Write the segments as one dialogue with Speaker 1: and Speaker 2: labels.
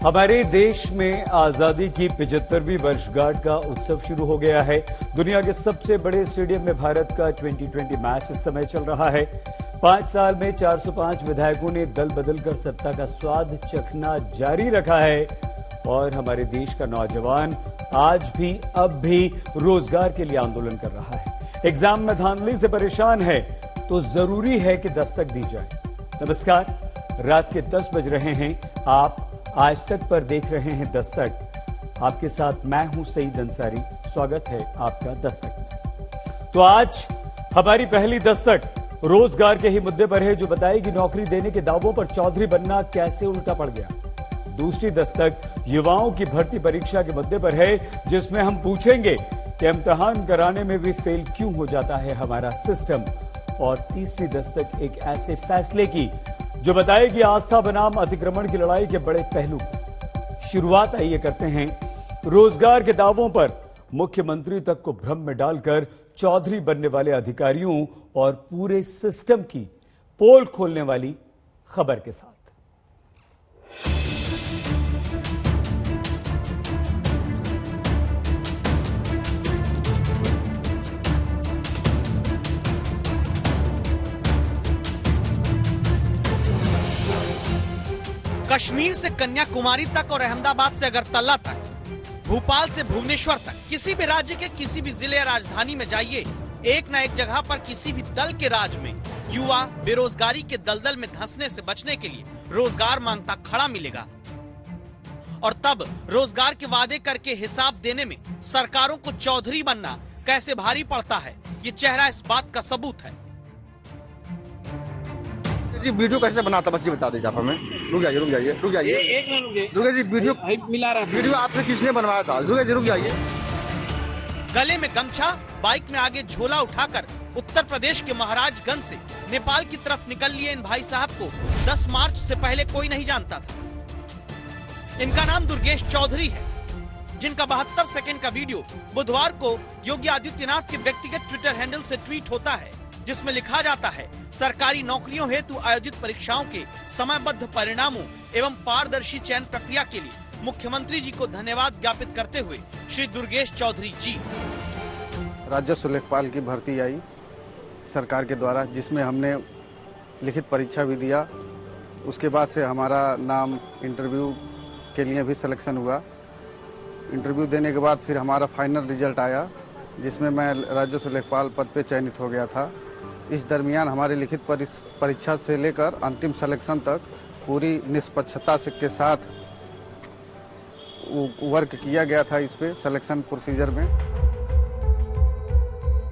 Speaker 1: हमारे देश में आजादी की 75वीं वर्षगांठ का उत्सव शुरू हो गया है। दुनिया के सबसे बड़े स्टेडियम में भारत का 2020 मैच इस समय चल रहा है। 5 साल में 405 विधायकों ने दल बदलकर सत्ता का स्वाद चखना जारी रखा है और हमारे देश का नौजवान आज भी अब भी रोजगार के लिए आंदोलन कर रहा है। एग्जाम में धांधली से परेशान है तो जरूरी है कि दस्तक दी जाए। नमस्कार, रात के 10 बज रहे हैं। आप आज तक पर देख रहे हैं दस्तक। आपके साथ मैं हूं सईद अंसारी। स्वागत है आपका दस्तक में। तो आज हमारी पहली दस्तक रोजगार के ही मुद्दे पर है, जो बताएगी नौकरी देने के दावों पर चौधरी बनना कैसे उल्टा पड़ गया। दूसरी दस्तक युवाओं की भर्ती परीक्षा के मुद्दे पर है, जिसमें हम पूछेंगे कि इम्तिहान कराने में भी फेल क्यों हो जाता है हमारा सिस्टम। और तीसरी दस्तक एक ऐसे फैसले की जो बताएगी आस्था बनाम अतिक्रमण की लड़ाई के बड़े पहलू। शुरुआत आइए करते हैं रोजगार के दावों पर मुख्यमंत्री तक को भ्रम में डालकर चौधरी बनने वाले अधिकारियों और पूरे सिस्टम की पोल खोलने वाली खबर के साथ।
Speaker 2: कश्मीर से कन्याकुमारी तक और अहमदाबाद से अगरतला तक, भोपाल से भुवनेश्वर तक, किसी भी राज्य के किसी भी जिले या राजधानी में जाइए, एक न एक जगह पर किसी भी दल के राज में युवा बेरोजगारी के दलदल में धंसने से बचने के लिए रोजगार मांगता खड़ा मिलेगा। और तब रोजगार के वादे करके हिसाब देने में सरकारों को चौधरी बनना कैसे भारी पड़ता है, ये चेहरा इस बात का सबूत है।
Speaker 3: जी वीडियो कैसे बनाता बस ये बता दीजिए आप हमें। रुक जाइए
Speaker 2: एक मिनट रुकिए।
Speaker 3: जी वीडियो
Speaker 2: मिला रहा है।
Speaker 3: वीडियो आपने किसने बनवाया था? रुक जाइए।
Speaker 2: गले में गमछा, बाइक में आगे झोला उठाकर उत्तर प्रदेश के महाराजगंज से नेपाल की तरफ निकल लिए इन भाई साहब को 10 मार्च से पहले कोई नहीं जानता था। इनका नाम दुर्गेश चौधरी है, जिनका 72 सेकंड का वीडियो बुधवार को योगी आदित्यनाथ के व्यक्तिगत ट्विटर हैंडल से ट्वीट होता है, जिसमें लिखा जाता है, सरकारी नौकरियों हेतु आयोजित परीक्षाओं के समयबद्ध परिणामों एवं पारदर्शी चयन प्रक्रिया के लिए मुख्यमंत्री जी को धन्यवाद ज्ञापित करते हुए श्री दुर्गेश चौधरी जी।
Speaker 4: राजस्व लेखपाल की भर्ती आई सरकार के द्वारा, जिसमें हमने लिखित परीक्षा भी दिया। उसके बाद से हमारा नाम इंटरव्यू के लिए भी सिलेक्शन हुआ। इंटरव्यू देने के बाद फिर हमारा फाइनल रिजल्ट आया, जिसमें मैं राजस्व लेखपाल पद पे चयनित हो गया था। इस दरमियान हमारी लिखित परीक्षा से लेकर अंतिम सिलेक्शन तक पूरी निष्पक्षता के साथ वर्क किया गया था इस पे सिलेक्शन प्रोसीजर में।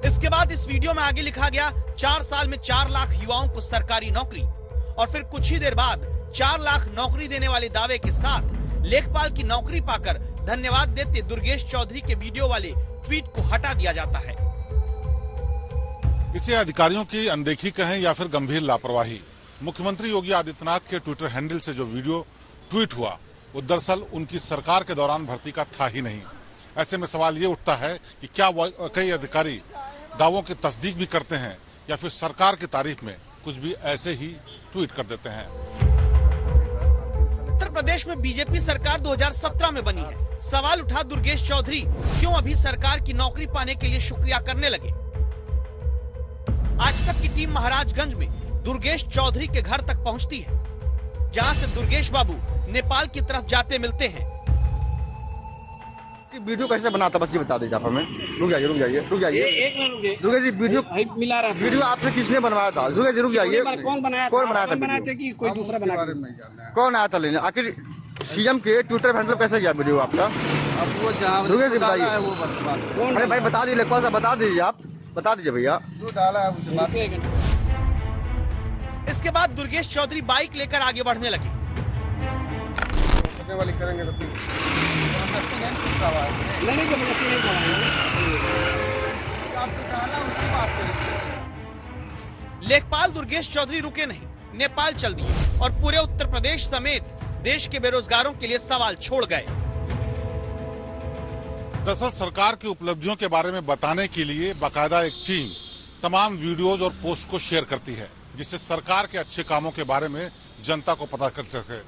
Speaker 2: इसके बाद इस वीडियो में आगे लिखा गया, 4 साल में 4 लाख युवाओं को सरकारी नौकरी। और फिर कुछ ही देर बाद 4 लाख नौकरी देने वाले दावे के साथ लेखपाल की नौकरी पाकर धन्यवाद देते दुर्गेश चौधरी के वीडियो वाले ट्वीट को हटा दिया जाता है।
Speaker 5: इसे अधिकारियों की अनदेखी कहें या फिर गंभीर लापरवाही। मुख्यमंत्री योगी आदित्यनाथ के ट्विटर हैंडल से जो वीडियो ट्वीट हुआ, वो दरअसल उनकी सरकार के दौरान भर्ती का था ही नहीं। ऐसे में सवाल ये उठता है कि क्या कई अधिकारी दावों की तस्दीक भी करते हैं या फिर सरकार की तारीफ में कुछ भी ऐसे ही ट्वीट कर देते हैं।
Speaker 2: उत्तर प्रदेश में बीजेपी सरकार 2017 में बनी है। सवाल उठा दुर्गेश चौधरी क्यों अभी सरकार की नौकरी पाने के लिए शुक्रिया करने लगे। आज तक की टीम महाराजगंज में दुर्गेश चौधरी के घर तक पहुंचती है, जहां से दुर्गेश बाबू नेपाल की तरफ जाते मिलते हैं।
Speaker 3: वीडियो कैसे बनाता बस ये बता दीजिए आप हमें। रुक जाइए।
Speaker 2: एक मिनट रुकिए।
Speaker 3: जी वीडियो
Speaker 2: मिला रहा है।
Speaker 3: वीडियो आपने किसने बनवाया था? रुक जाइए।
Speaker 2: कौन बनाया था कि कोई दूसरा बनाया?
Speaker 3: कौन आया था लेने? आखिर सीएम के ट्विटर हैंडल कैसे गया वीडियो आपका?
Speaker 4: अब वो जहाँ
Speaker 3: बताइए।
Speaker 4: अरे
Speaker 3: भाई बता दीजिए, कौन सा बता दीजिए, आप बता दीजिए भैया।
Speaker 4: जो डाला है उसे बात।
Speaker 2: इसके बाद दुर्गेश चौधरी बाइक लेकर आगे बढ़ने लगे।
Speaker 4: वाली करेंगे तो
Speaker 2: लेखपाल दुर्गेश चौधरी रुके नहीं, नेपाल चल दिए और पूरे उत्तर प्रदेश समेत देश के बेरोजगारों के लिए सवाल छोड़ गए।
Speaker 5: दरअसल सरकार की उपलब्धियों के बारे में बताने के लिए बाकायदा एक टीम तमाम वीडियोज और पोस्ट को शेयर करती है, जिससे सरकार के अच्छे कामों के बारे में जनता को पता कर सके।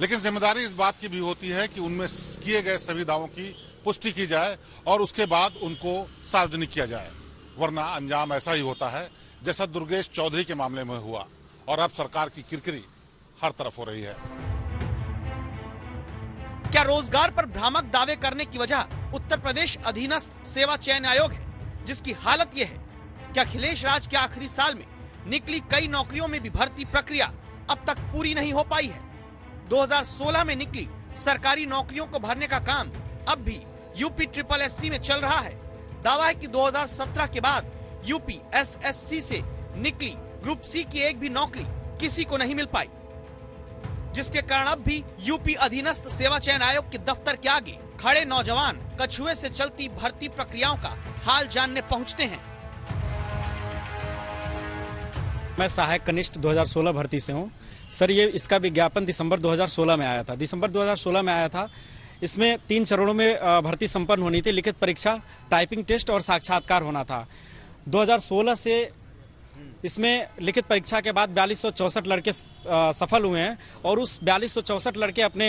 Speaker 5: लेकिन जिम्मेदारी इस बात की भी होती है कि उनमें किए गए सभी दावों की पुष्टि की जाए और उसके बाद उनको सार्वजनिक किया जाए, वरना अंजाम ऐसा ही होता है जैसा दुर्गेश चौधरी के मामले में हुआ और अब सरकार की किरकिरी हर तरफ हो रही है।
Speaker 2: क्या रोजगार पर भ्रामक दावे करने की वजह उत्तर प्रदेश अधीनस्थ सेवा चयन आयोग है, जिसकी हालत यह है? क्या अखिलेश राज के आखिरी साल में निकली कई नौकरियों में भी भर्ती प्रक्रिया अब तक पूरी नहीं हो पाई है? 2016 में निकली सरकारी नौकरियों को भरने का काम अब भी यूपी SSC में चल रहा है। दावा है कि 2017 के बाद यूपी SSC से निकली ग्रुप C की एक भी नौकरी किसी को नहीं मिल पाई, जिसके कारण अब भी यूपी अधीनस्थ सेवा चयन आयोग के दफ्तर के आगे खड़े नौजवान कछुए से चलती भर्ती प्रक्रियाओं का हाल जानने पहुंचते हैं।
Speaker 6: मैं सहायक कनिष्ठ 2016 भर्ती से हूं सर। ये इसका विज्ञापन दिसंबर 2016 में आया था। दिसंबर 2016 में आया था। इसमें 3 चरणों में भर्ती संपन्न होनी थी। लिखित परीक्षा, टाइपिंग टेस्ट और साक्षात्कार होना था। 2016 से इसमें लिखित परीक्षा के बाद 4264 लड़के सफल हुए हैं और उस 4264 लड़के अपने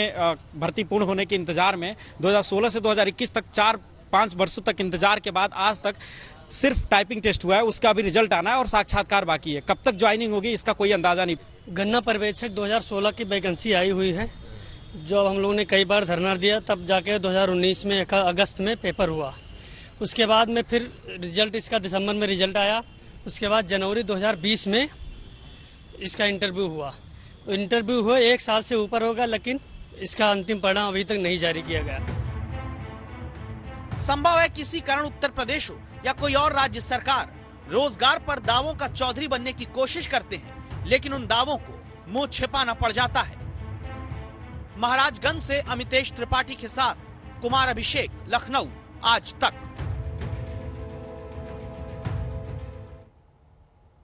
Speaker 6: भर्ती पूर्ण होने के इंतजार में 2016 से 2021 तक 4-5 वर्षों तक इंतजार के बाद आज तक सिर्फ टाइपिंग टेस्ट हुआ है। उसका भी रिजल्ट आना है और साक्षात्कार बाकी है। कब तक ज्वाइनिंग होगी इसका कोई अंदाजा नहीं।
Speaker 7: गन्ना पर्यवेक्षक 2016 की वैकेंसी आई हुई है, जो हम लोगों ने कई बार धरना दिया, तब जाके 2019 में अगस्त में पेपर हुआ। उसके बाद में फिर रिजल्ट इसका दिसंबर में रिजल्ट आया। उसके बाद जनवरी 2020 में इसका इंटरव्यू हुआ। तो इंटरव्यू हुआ 1 साल से ऊपर होगा, लेकिन इसका अंतिम परिणाम अभी तक नहीं जारी किया गया।
Speaker 2: संभव है किसी कारण उत्तर प्रदेश हो या कोई और राज्य सरकार रोजगार पर दावों का चौधरी बनने की कोशिश करते हैं, लेकिन उन दावों को मुंह छिपाना पड़ जाता है। महाराजगंज से अमितेश त्रिपाठी के साथ कुमार अभिषेक, लखनऊ, आज तक।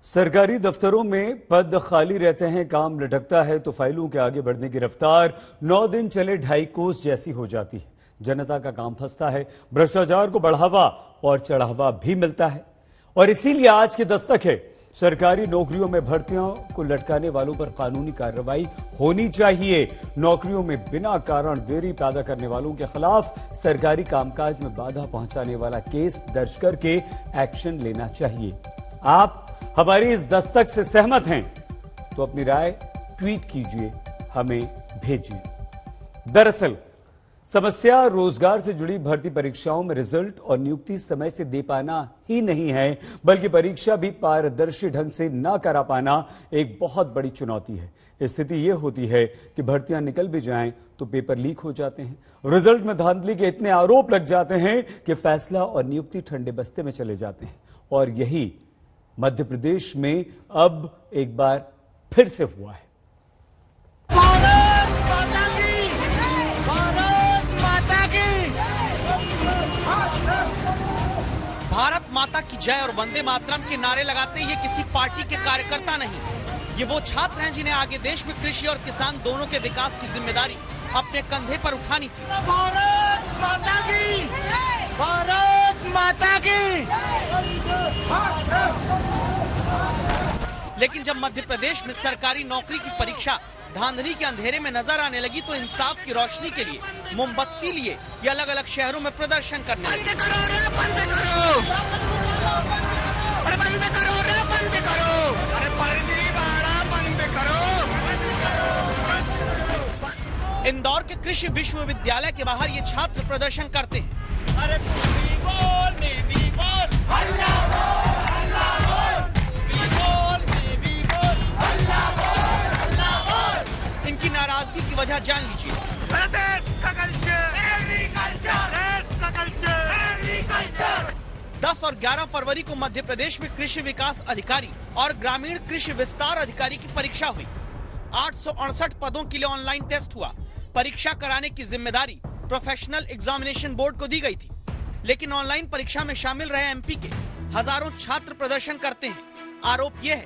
Speaker 1: सरकारी दफ्तरों में पद खाली रहते हैं, काम लटकता है तो फाइलों के आगे बढ़ने की रफ्तार 9 दिन चले 2.5 कोस जैसी हो जाती है। जनता का काम फंसता है, भ्रष्टाचार को बढ़ावा और चढ़ावा भी मिलता है। और इसीलिए आज की दस्तक है, सरकारी नौकरियों में भर्तियों को लटकाने वालों पर कानूनी कार्रवाई होनी चाहिए। नौकरियों में बिना कारण देरी पैदा करने वालों के खिलाफ सरकारी कामकाज में बाधा पहुंचाने वाला केस दर्ज करके एक्शन लेना चाहिए। आप हमारी इस दस्तक से सहमत हैं तो अपनी राय ट्वीट कीजिए, हमें भेजिए। दरअसल समस्या रोजगार से जुड़ी भर्ती परीक्षाओं में रिजल्ट और नियुक्ति समय से दे पाना ही नहीं है, बल्कि परीक्षा भी पारदर्शी ढंग से न करा पाना एक बहुत बड़ी चुनौती है। स्थिति यह होती है कि भर्तियां निकल भी जाएं तो पेपर लीक हो जाते हैं, रिजल्ट में धांधली के इतने आरोप लग जाते हैं कि फैसला और नियुक्ति ठंडे बस्ते में चले जाते हैं। और यही मध्य प्रदेश में अब एक बार फिर से हुआ है।
Speaker 2: भारत माता की जय और वंदे मातरम के नारे लगाते ये किसी पार्टी के कार्यकर्ता नहीं, ये वो छात्र हैं जिन्हें आगे देश में कृषि और किसान दोनों के विकास की जिम्मेदारी अपने कंधे पर उठानी थी।
Speaker 8: भारत माता की, भारत माता की।
Speaker 2: लेकिन जब मध्य प्रदेश में सरकारी नौकरी की परीक्षा धांधली के अंधेरे में नजर आने लगी तो इंसाफ की रोशनी के लिए मोमबत्ती लिए ये अलग अलग शहरों में प्रदर्शन करने लगे।
Speaker 8: बंद करो रे, बंद करो, अरे बंद करो रे, बंद करो, अरे फर्जी बाड़ा बंद करो।
Speaker 2: इंदौर के कृषि विश्वविद्यालय के बाहर ये छात्र प्रदर्शन करते हैं।
Speaker 9: अरे बोल, नेवी बोल, अल्लाह बोल, अल्लाह बोल, नेवी बोल, अल्लाह बोल, अल्लाह बोल।
Speaker 2: इनकी नाराजगी की वजह जान लीजिए।
Speaker 9: देश का कल्चर, एग्रीकल्चर, देश का कल्चर, एग्रीकल्चर।
Speaker 2: 10 और 11 फरवरी को मध्य प्रदेश में कृषि विकास अधिकारी और ग्रामीण कृषि विस्तार अधिकारी की परीक्षा हुई। 868 पदों के लिए ऑनलाइन टेस्ट हुआ। परीक्षा कराने की जिम्मेदारी प्रोफेशनल एग्जामिनेशन बोर्ड को दी गई थी, लेकिन ऑनलाइन परीक्षा में शामिल रहे एमपी के हजारों छात्र प्रदर्शन करते हैं। आरोप ये है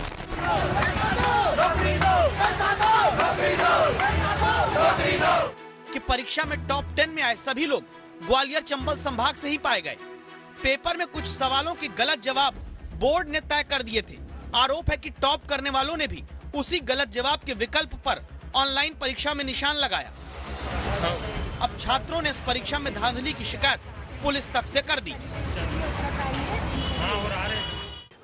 Speaker 2: कि परीक्षा में टॉप 10 में आए सभी लोग ग्वालियर चंबल संभाग से ही पाए गए। पेपर में कुछ सवालों के गलत जवाब बोर्ड ने तय कर दिए थे। आरोप है कि टॉप करने वालों ने भी उसी गलत जवाब के विकल्प पर ऑनलाइन परीक्षा में निशान लगाया। अब छात्रों ने इस परीक्षा में धांधली की शिकायत पुलिस तक से कर दी।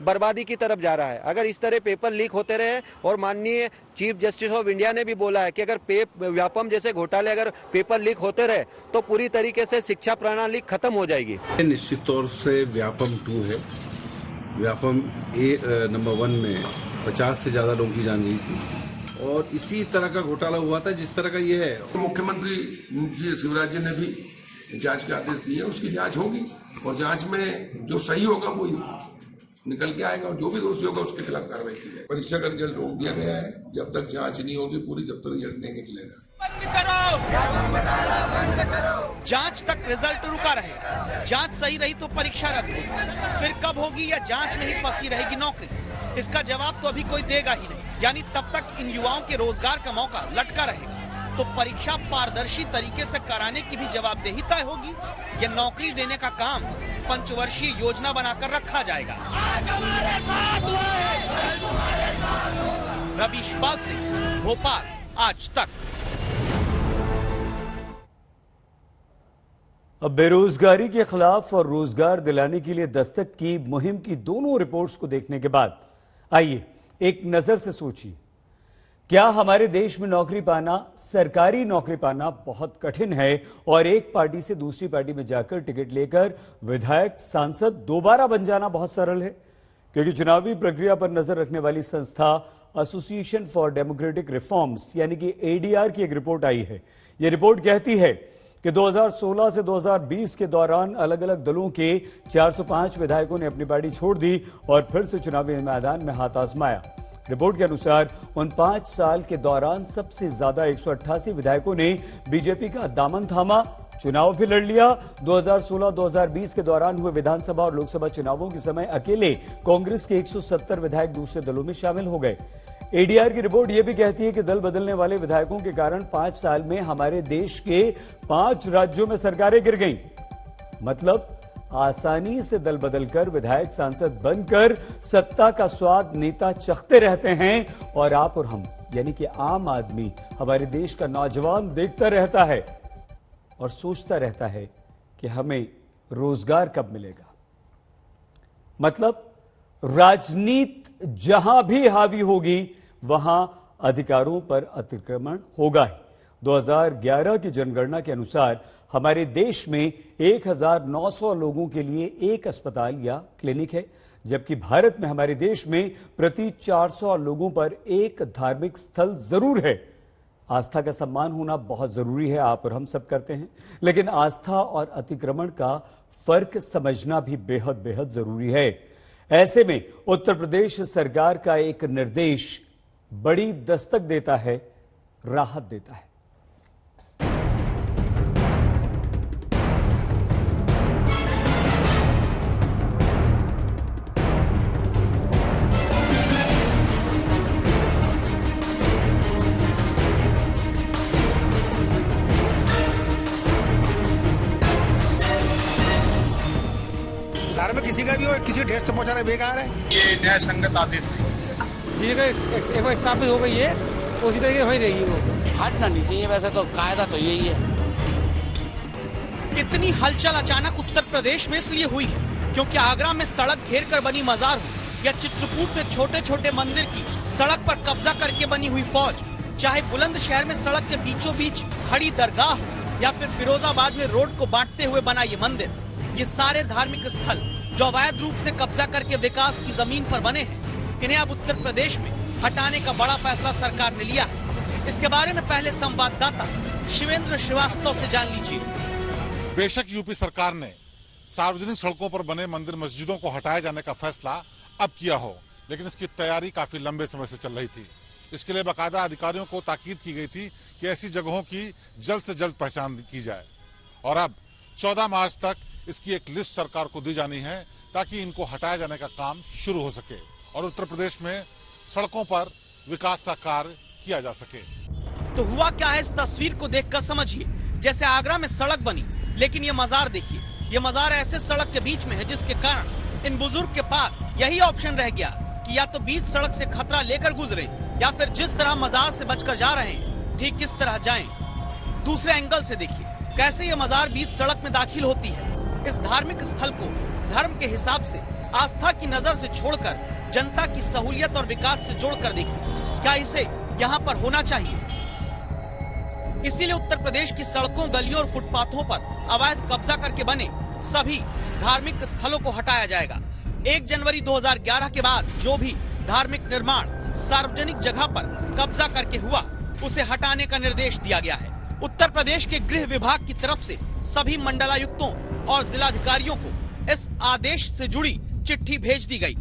Speaker 10: बर्बादी की तरफ जा रहा है। अगर इस तरह पेपर लीक होते रहे, और माननीय चीफ जस्टिस ऑफ इंडिया ने भी बोला है कि अगर व्यापम जैसे घोटाले अगर पेपर लीक होते रहे तो पूरी तरीके से शिक्षा प्रणाली खत्म हो जाएगी।
Speaker 11: निश्चित तौर से व्यापम 2 है। व्यापम नंबर 1 में 50 से ज्यादा लोगों की जान गई थी, और इसी तरह का घोटाला हुआ था जिस तरह का ये है।
Speaker 12: मुख्यमंत्री जी शिवराज जी ने भी जांच के आदेश दिए, उसकी जांच होगी और जांच में जो सही होगा वो निकल के आएगा, और जो भी दोषी होगा उसके खिलाफ कार्रवाई की जाएगी। परीक्षा का रिजल्ट रोक दिया गया है जब तक जांच नहीं होगी पूरी, जब तक रिजल्ट नहीं निकलेगा।
Speaker 2: जांच तक रिजल्ट रुका रहे। जांच सही रही तो परीक्षा रद्द होगी, फिर कब होगी या जांच में ही फंसी रहेगी नौकरी, इसका जवाब तो अभी कोई देगा ही नहीं। यानी तब तक इन युवाओं के रोजगार का मौका लटका रहेगा। तो परीक्षा पारदर्शी तरीके से कराने की भी जवाबदेही तय होगी। ये नौकरी देने का काम पंचवर्षीय योजना बनाकर रखा जाएगा। रवीश पाल सिंह, भोपाल, आज तक।
Speaker 1: अब बेरोजगारी के खिलाफ और रोजगार दिलाने के लिए दस्तक की मुहिम की दोनों रिपोर्ट्स को देखने के बाद आइए एक नजर से सोचिए, क्या हमारे देश में नौकरी पाना, सरकारी नौकरी पाना बहुत कठिन है और एक पार्टी से दूसरी पार्टी में जाकर टिकट लेकर विधायक, सांसद दोबारा बन जाना बहुत सरल है? क्योंकि चुनावी प्रक्रिया पर नजर रखने वाली संस्था एसोसिएशन फॉर डेमोक्रेटिक रिफॉर्म्स यानी कि एडीआर की एक रिपोर्ट आई है। यह रिपोर्ट कहती है कि 2016 से 2020 के दौरान अलग अलग दलों के 405 विधायकों ने अपनी पार्टी छोड़ दी और फिर से चुनावी मैदान में हाथ आजमाया। रिपोर्ट के अनुसार उन 5 साल के दौरान सबसे ज्यादा 188 विधायकों ने बीजेपी का दामन थामा, चुनाव भी लड़ लिया। 2016-2020 के दौरान हुए विधानसभा और लोकसभा चुनावों के समय अकेले कांग्रेस के 170 विधायक दूसरे दलों में शामिल हो गए। एडीआर की रिपोर्ट यह भी कहती है कि दल बदलने वाले विधायकों के कारण 5 साल में हमारे देश के 5 राज्यों में सरकारें गिर गईं। मतलब आसानी से दल बदलकर विधायक, सांसद बनकर सत्ता का स्वाद नेता चखते रहते हैं और आप और हम यानी कि आम आदमी, हमारे देश का नौजवान देखता रहता है और सोचता रहता है कि हमें रोजगार कब मिलेगा। मतलब राजनीति जहां भी हावी होगी वहां अधिकारों पर अतिक्रमण होगा ही। 2011 की जनगणना के अनुसार हमारे देश में 1900 लोगों के लिए एक अस्पताल या क्लिनिक है, जबकि भारत में, हमारे देश में प्रति 400 लोगों पर एक धार्मिक स्थल जरूर है। आस्था का सम्मान होना बहुत जरूरी है, आप और हम सब करते हैं, लेकिन आस्था और अतिक्रमण का फर्क समझना भी बेहद बेहद जरूरी है। ऐसे में उत्तर प्रदेश सरकार का एक निर्देश बड़ी दस्तक देता है, राहत देता है।
Speaker 8: में किसी का भी हो, किसी ठेस तो पहुंचाना बेकार है।
Speaker 12: ये न्याय संगत आदेश
Speaker 7: जी का एक बार स्थापित हो गई है, उसी तरीके वही रहेगी वो।
Speaker 13: हटना नहीं चाहिए, वैसे तो कायदा तो यही है।
Speaker 2: इतनी हलचल अचानक उत्तर प्रदेश में इसलिए हुई है क्योंकि आगरा में सड़क घेर कर बनी मजार हो या चित्रकूट में छोटे छोटे मंदिर की सड़क पर कब्जा करके बनी हुई फौज, चाहे बुलंदशहर में सड़क के बीचों बीच खड़ी दरगाह हो या फिर फिरोजाबाद में रोड को बांटते हुए बना ये मंदिर, ये सारे धार्मिक स्थल जो अवैध रूप से कब्जा करके विकास की जमीन पर बने हैं, इन्हें अब उत्तर प्रदेश में हटाने का बड़ा फैसला सरकार ने लिया है। इसके बारे में पहले संवाददाता शिवेंद्र श्रीवास्तव से जान लीजिए।
Speaker 5: बेशक यूपी सरकार ने सार्वजनिक सड़कों पर बने मंदिर मस्जिदों को हटाए जाने का फैसला अब किया हो, लेकिन इसकी तैयारी काफी लंबे समय से चल रही थी। इसके लिए बाकायदा अधिकारियों को ताकीद की गई थी कि ऐसी जगहों की जल्द से जल्द पहचान की जाए और अब 14 मार्च तक इसकी एक लिस्ट सरकार को दी जानी है ताकि इनको हटाए जाने का काम शुरू हो सके और उत्तर प्रदेश में सड़कों पर विकास का कार्य किया जा सके।
Speaker 2: तो हुआ क्या है, इस तस्वीर को देखकर समझिए। जैसे आगरा में सड़क बनी, लेकिन ये मजार देखिए, ये मजार ऐसे सड़क के बीच में है जिसके कारण इन बुजुर्ग के पास यही ऑप्शन रह गया कि या तो बीच सड़क से खतरा लेकर गुजरे या फिर जिस तरह मजार से बचकर जा रहे हैं ठीक किस तरह जाएं? दूसरे एंगल से देखिए कैसे ये मजार बीच सड़क में दाखिल होती है। इस धार्मिक स्थल को धर्म के हिसाब से आस्था की नजर से छोड़कर जनता की सहूलियत और विकास से जोड़कर देखिए, क्या इसे यहाँ पर होना चाहिए? इसीलिए उत्तर प्रदेश की सड़कों, गलियों और फुटपाथों पर अवैध कब्जा करके बने सभी धार्मिक स्थलों को हटाया जाएगा। 1 जनवरी 2011 के बाद जो भी धार्मिक निर्माण सार्वजनिक जगह पर कब्जा करके हुआ, उसे हटाने का निर्देश दिया गया है। उत्तर प्रदेश के गृह विभाग की तरफ से सभी मंडलायुक्तों और जिलाधिकारियों को इस आदेश से जुड़ी चिट्ठी भेज दी गई,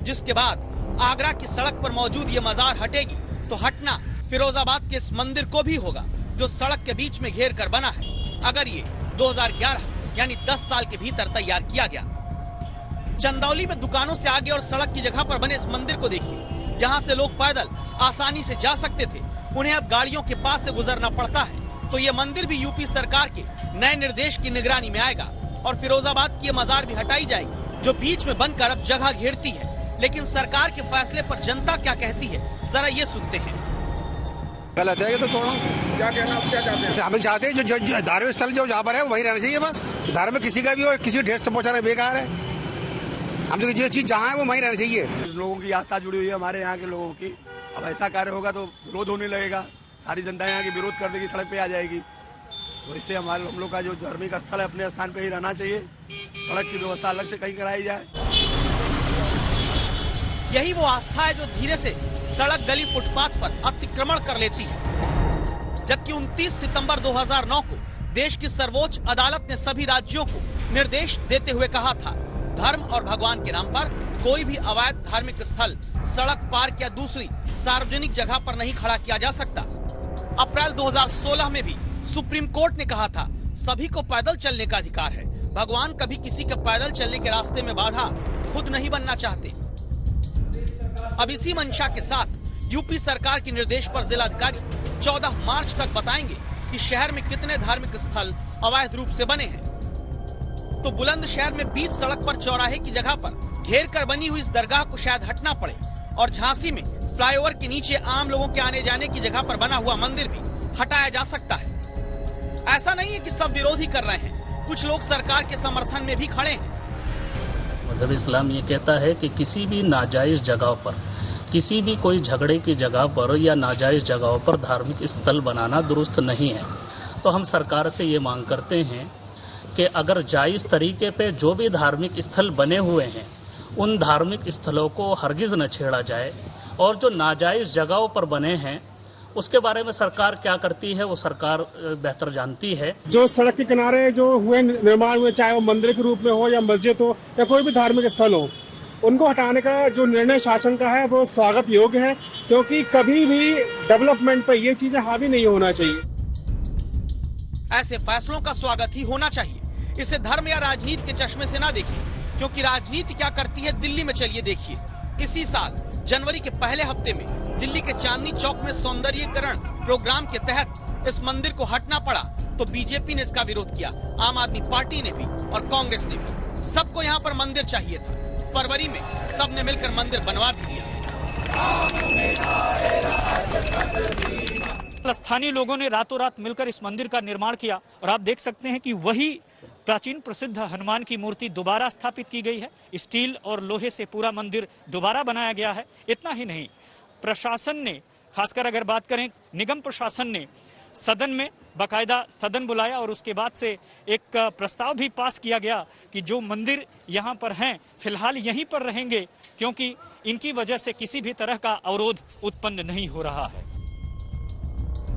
Speaker 2: जिसके बाद आगरा की सड़क पर मौजूद ये मजार हटेगी तो हटना फिरोजाबाद के इस मंदिर को भी होगा, जो सड़क के बीच में घेर कर बना है। अगर ये 2011 यानी 10 साल के भीतर तैयार किया गया। चंदौली में दुकानों से आगे और सड़क की जगह पर बने इस मंदिर को देखिए, जहां से लोग पैदल आसानी से जा सकते थे, उन्हें अब गाड़ियों के पास से गुजरना पड़ता है। तो ये मंदिर भी यूपी सरकार के नए निर्देश की निगरानी में आएगा और फिरोजाबाद की ये मजार भी हटाई जाएगी, जो बीच में बनकर अब जगह घेरती है। लेकिन सरकार के फैसले पर जनता क्या कहती है, जरा ये सुनते हैं।
Speaker 3: गलत है ये तो थोड़ा। क्या कहना आप क्या चाहते हैं? हम चाहते हैं जो धार्मिक स्थल जो जहाँ पर है वहीं रहना चाहिए बस। धर्म में किसी का भी हो, किसी ठेस तो पहुँचाना बेकार है। हम तो जो चीज जहाँ है वो वहीं रहना चाहिए।
Speaker 14: लोगों की आस्था जुड़ी हुई है हमारे यहाँ के लोगों की। अब ऐसा कार्य होगा तो विरोध होने लगेगा, सारी जनता यहाँ की विरोध कर देगी, सड़क पे आ जाएगी। तो इससे हम लोग का जो धार्मिक स्थल है अपने स्थान पे ही रहना चाहिए, सड़क की व्यवस्था अलग से कहीं कराई जाए।
Speaker 2: यही वो आस्था है जो धीरे से सड़क, गली, फुटपाथ पर अतिक्रमण कर लेती है। जबकि 29 सितंबर 2009 को देश की सर्वोच्च अदालत ने सभी राज्यों को निर्देश देते हुए कहा था, धर्म और भगवान के नाम पर कोई भी अवैध धार्मिक स्थल सड़क, पार्क या दूसरी सार्वजनिक जगह पर नहीं खड़ा किया जा सकता। अप्रैल 2016 में भी सुप्रीम कोर्ट ने कहा था, सभी को पैदल चलने का अधिकार है। भगवान कभी किसी के पैदल चलने के रास्ते में बाधा खुद नहीं बनना चाहते। अब इसी मंशा के साथ यूपी सरकार के निर्देश पर जिलाधिकारी 14 मार्च तक बताएंगे कि शहर में कितने धार्मिक स्थल अवैध रूप से बने हैं। तो बुलंदशहर में बीच सड़क पर चौराहे की जगह पर घेर कर बनी हुई इस दरगाह को शायद हटना पड़े, और झांसी में फ्लाईओवर के नीचे आम लोगों के आने जाने की जगह पर बना हुआ मंदिर भी हटाया जा सकता है। ऐसा नहीं है कि सब विरोधी कर रहे हैं, कुछ लोग सरकार के समर्थन में भी खड़े हैं।
Speaker 15: मज़हब इस्लाम ये कहता है कि किसी भी नाजायज जगह पर, किसी भी कोई झगड़े की जगह पर या नाजायज जगहों पर धार्मिक स्थल बनाना दुरुस्त नहीं है। तो हम सरकार से ये मांग करते हैं कि अगर जायज़ तरीके पे जो भी धार्मिक स्थल बने हुए हैं, उन धार्मिक स्थलों को हरगिज़ न छेड़ा जाए, और जो नाजायज़ जगहों पर बने हैं उसके बारे में सरकार क्या करती है वो सरकार बेहतर जानती है।
Speaker 16: जो सड़क के किनारे जो हुए निर्माण हुए, चाहे वो मंदिर के रूप में हो या मस्जिद हो या कोई भी धार्मिक स्थल हो, उनको हटाने का जो निर्णय शासन का है वो स्वागत योग्य है, क्योंकि कभी भी डेवलपमेंट पर ये चीजें हावी नहीं होना चाहिए।
Speaker 2: ऐसे फैसलों का स्वागत ही होना चाहिए। इसे धर्म या राजनीति के चश्मे से ना देखिए, क्योंकि राजनीति क्या करती है दिल्ली में चलिए देखिए। इसी साल जनवरी के पहले हफ्ते में दिल्ली के चांदनी चौक में सौंदर्यीकरण प्रोग्राम के तहत इस मंदिर को हटना पड़ा, तो बीजेपी ने इसका विरोध किया, आम आदमी पार्टी ने भी और कांग्रेस ने भी। सबको यहाँ पर मंदिर चाहिए था। फरवरी में सबने मिलकर मंदिर बनवा भी दिया।
Speaker 17: स्थानीय लोगों ने रातों रात मिलकर इस मंदिर का निर्माण किया, और आप देख सकते हैं कि वही प्राचीन प्रसिद्ध हनुमान की मूर्ति दोबारा स्थापित की गई है। स्टील और लोहे से पूरा मंदिर दोबारा बनाया गया है। इतना ही नहीं, प्रशासन ने, खासकर अगर बात करें निगम प्रशासन ने, सदन में बाकायदा सदन बुलाया और उसके बाद से एक प्रस्ताव भी पास किया गया कि जो मंदिर यहाँ पर हैं फिलहाल यहीं पर रहेंगे, क्योंकि इनकी वजह से किसी भी तरह का अवरोध उत्पन्न नहीं हो रहा है।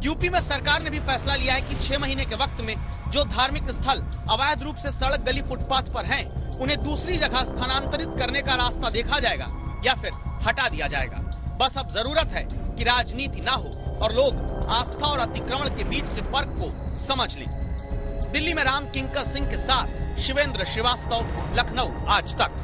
Speaker 2: यूपी में सरकार ने भी फैसला लिया है कि 6 महीने के वक्त में जो धार्मिक स्थल अवैध रूप से सड़क, गली, फुटपाथ पर हैं, उन्हें दूसरी जगह स्थानांतरित करने का रास्ता देखा जाएगा या फिर हटा दिया जाएगा। बस अब जरूरत है कि राजनीति ना हो और लोग आस्था और अतिक्रमण के बीच के फर्क को समझ लें। दिल्ली में राम किंकर सिंह के साथ शिवेंद्र श्रीवास्तव, लखनऊ आज तक।